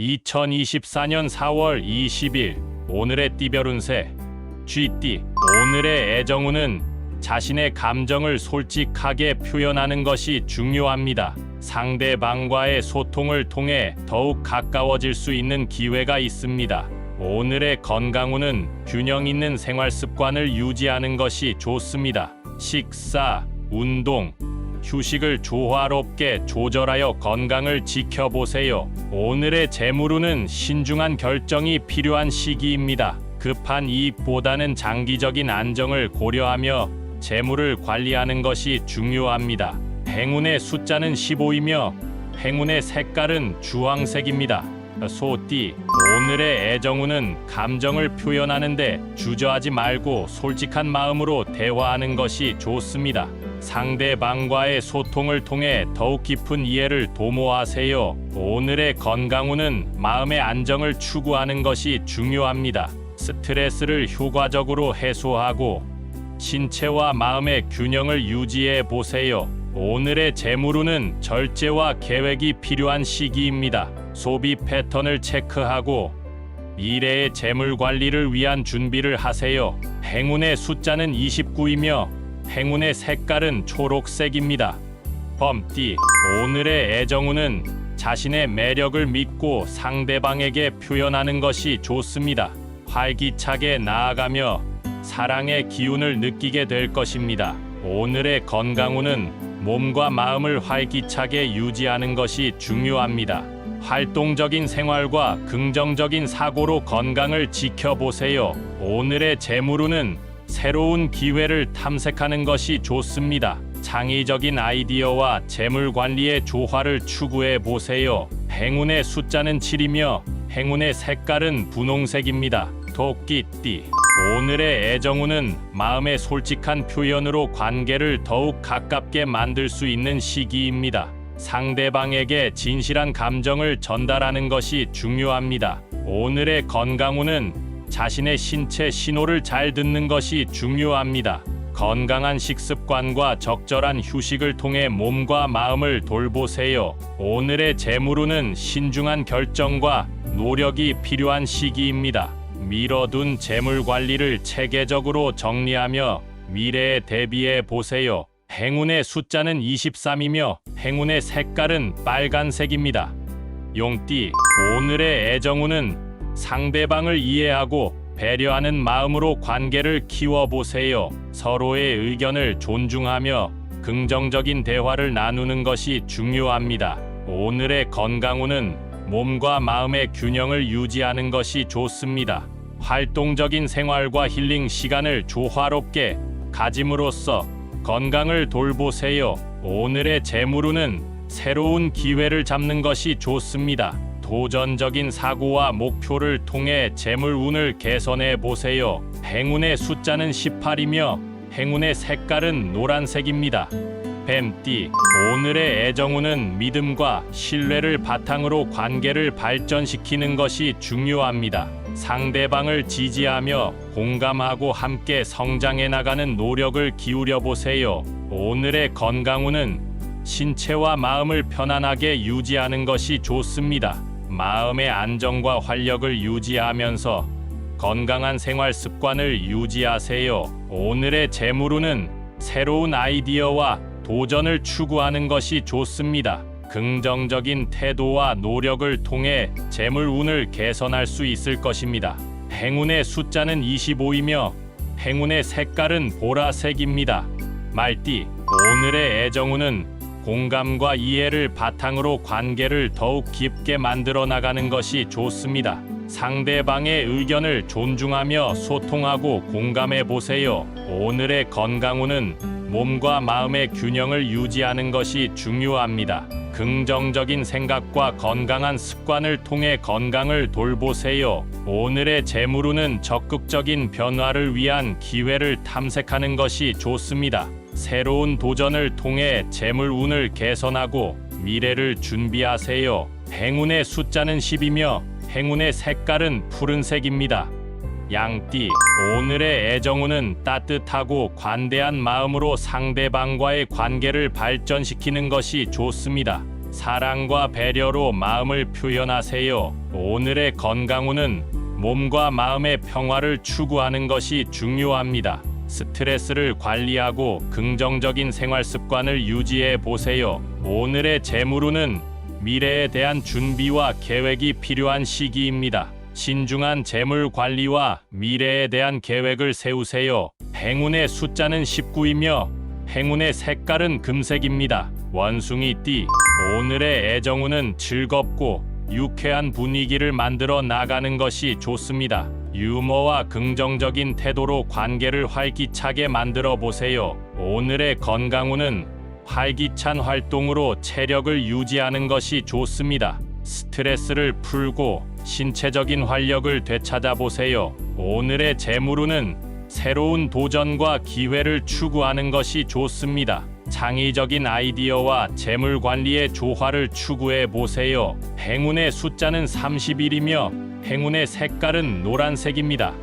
2024년 4월 20일 오늘의 띠별 운세 쥐띠. 오늘의 애정운은 자신의 감정을 솔직하게 표현하는 것이 중요합니다. 상대방과의 소통을 통해 더욱 가까워질 수 있는 기회가 있습니다. 오늘의 건강운은 균형 있는 생활 습관을 유지하는 것이 좋습니다. 식사, 운동, 휴식을 조화롭게 조절하여 건강을 지켜보세요. 오늘의 재물운은 신중한 결정이 필요한 시기입니다. 급한 이익보다는 장기적인 안정을 고려하며 재물을 관리하는 것이 중요합니다. 행운의 숫자는 15이며 행운의 색깔은 주황색입니다. 소띠. 오늘의 애정운은 감정을 표현하는데 주저하지 말고 솔직한 마음으로 대화하는 것이 좋습니다. 상대방과의 소통을 통해 더욱 깊은 이해를 도모하세요. 오늘의 건강운은 마음의 안정을 추구하는 것이 중요합니다. 스트레스를 효과적으로 해소하고 신체와 마음의 균형을 유지해 보세요. 오늘의 재물운은 절제와 계획이 필요한 시기입니다. 소비 패턴을 체크하고 미래의 재물 관리를 위한 준비를 하세요. 행운의 숫자는 29이며 행운의 색깔은 초록색입니다. 범띠. 오늘의 애정운은 자신의 매력을 믿고 상대방에게 표현하는 것이 좋습니다. 활기차게 나아가며 사랑의 기운을 느끼게 될 것입니다. 오늘의 건강운은 몸과 마음을 활기차게 유지하는 것이 중요합니다. 활동적인 생활과 긍정적인 사고로 건강을 지켜보세요. 오늘의 재물운은 새로운 기회를 탐색하는 것이 좋습니다. 창의적인 아이디어와 재물 관리의 조화를 추구해 보세요. 행운의 숫자는 7이며 행운의 색깔은 분홍색입니다. 토끼띠. 오늘의 애정운은 마음의 솔직한 표현으로 관계를 더욱 가깝게 만들 수 있는 시기입니다. 상대방에게 진실한 감정을 전달하는 것이 중요합니다. 오늘의 건강운은 자신의 신체 신호를 잘 듣는 것이 중요합니다. 건강한 식습관과 적절한 휴식을 통해 몸과 마음을 돌보세요. 오늘의 재물운은 신중한 결정과 노력이 필요한 시기입니다. 미뤄둔 재물 관리를 체계적으로 정리하며 미래에 대비해 보세요. 행운의 숫자는 23이며 행운의 색깔은 빨간색입니다. 용띠. 오늘의 애정운은 상대방을 이해하고 배려하는 마음으로 관계를 키워보세요. 서로의 의견을 존중하며 긍정적인 대화를 나누는 것이 중요합니다. 오늘의 건강운은 몸과 마음의 균형을 유지하는 것이 좋습니다. 활동적인 생활과 힐링 시간을 조화롭게 가짐으로써 건강을 돌보세요. 오늘의 재물운은 새로운 기회를 잡는 것이 좋습니다. 도전적인 사고와 목표를 통해 재물운을 개선해 보세요. 행운의 숫자는 18이며 행운의 색깔은 노란색입니다. 뱀띠. 오늘의 애정운은 믿음과 신뢰를 바탕으로 관계를 발전시키는 것이 중요합니다. 상대방을 지지하며 공감하고 함께 성장해 나가는 노력을 기울여 보세요. 오늘의 건강운은 신체와 마음을 편안하게 유지하는 것이 좋습니다. 마음의 안정과 활력을 유지하면서 건강한 생활 습관을 유지하세요. 오늘의 재물운은 새로운 아이디어와 도전을 추구하는 것이 좋습니다. 긍정적인 태도와 노력을 통해 재물운을 개선할 수 있을 것입니다. 행운의 숫자는 25이며 행운의 색깔은 보라색입니다. 말띠. 오늘의 애정운은 공감과 이해를 바탕으로 관계를 더욱 깊게 만들어 나가는 것이 좋습니다. 상대방의 의견을 존중하며 소통하고 공감해 보세요. 오늘의 건강운은 몸과 마음의 균형을 유지하는 것이 중요합니다. 긍정적인 생각과 건강한 습관을 통해 건강을 돌보세요. 오늘의 재물운은 적극적인 변화를 위한 기회를 탐색하는 것이 좋습니다. 새로운 도전을 통해 재물운을 개선하고 미래를 준비하세요. 행운의 숫자는 10이며 행운의 색깔은 푸른색입니다. 양띠. 오늘의 애정운은 따뜻하고 관대한 마음으로 상대방과의 관계를 발전시키는 것이 좋습니다. 사랑과 배려로 마음을 표현하세요. 오늘의 건강운은 몸과 마음의 평화를 추구하는 것이 중요합니다. 스트레스를 관리하고 긍정적인 생활 습관을 유지해 보세요. 오늘의 재물운은 미래에 대한 준비와 계획이 필요한 시기입니다. 신중한 재물 관리와 미래에 대한 계획을 세우세요. 행운의 숫자는 19이며 행운의 색깔은 금색입니다. 원숭이띠, 오늘의 애정운은 즐겁고 유쾌한 분위기를 만들어 나가는 것이 좋습니다. 유머와 긍정적인 태도로 관계를 활기차게 만들어 보세요. 오늘의 건강운은 활기찬 활동으로 체력을 유지하는 것이 좋습니다. 스트레스를 풀고 신체적인 활력을 되찾아 보세요. 오늘의 재물운은 새로운 도전과 기회를 추구하는 것이 좋습니다. 창의적인 아이디어와 재물 관리의 조화를 추구해 보세요. 행운의 숫자는 31이며 행운의 색깔은 노란색입니다.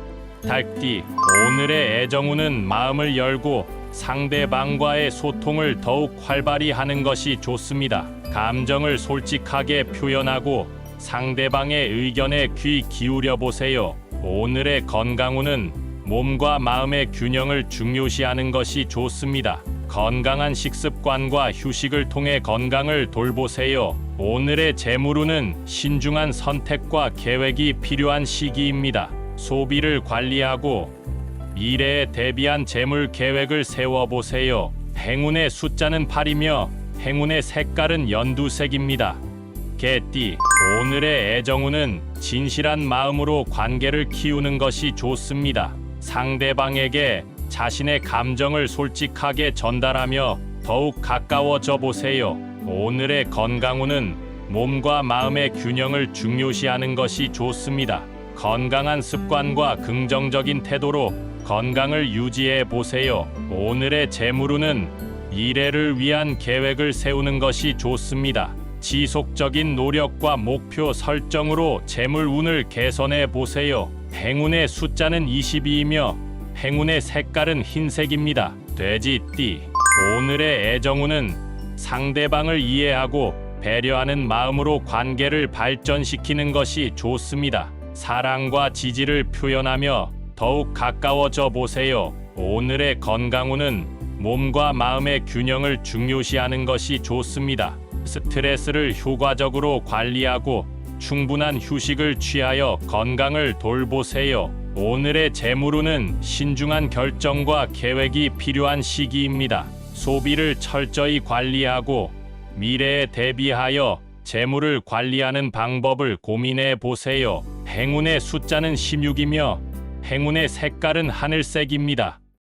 닭띠, 오늘의 애정운은 마음을 열고 상대방과의 소통을 더욱 활발히 하는 것이 좋습니다. 감정을 솔직하게 표현하고 상대방의 의견에 귀 기울여 보세요. 오늘의 건강운은 몸과 마음의 균형을 중요시하는 것이 좋습니다. 건강한 식습관과 휴식을 통해 건강을 돌보세요. 오늘의 재물운은 신중한 선택과 계획이 필요한 시기입니다. 소비를 관리하고 미래에 대비한 재물 계획을 세워보세요. 행운의 숫자는 8이며 행운의 색깔은 연두색입니다. 개띠, 오늘의 애정운은 진실한 마음으로 관계를 키우는 것이 좋습니다. 상대방에게 자신의 감정을 솔직하게 전달하며 더욱 가까워져 보세요. 오늘의 건강운은 몸과 마음의 균형을 중요시하는 것이 좋습니다. 건강한 습관과 긍정적인 태도로 건강을 유지해 보세요. 오늘의 재물운은 미래를 위한 계획을 세우는 것이 좋습니다. 지속적인 노력과 목표 설정으로 재물운을 개선해 보세요. 행운의 숫자는 22이며 행운의 색깔은 흰색입니다. 돼지띠, 오늘의 애정운은 상대방을 이해하고 배려하는 마음으로 관계를 발전시키는 것이 좋습니다. 사랑과 지지를 표현하며 더욱 가까워져 보세요. 오늘의 건강운은 몸과 마음의 균형을 중요시하는 것이 좋습니다. 스트레스를 효과적으로 관리하고 충분한 휴식을 취하여 건강을 돌보세요. 오늘의 재물운은 신중한 결정과 계획이 필요한 시기입니다. 소비를 철저히 관리하고 미래에 대비하여 재물을 관리하는 방법을 고민해 보세요. 행운의 숫자는 16이며 행운의 색깔은 하늘색입니다.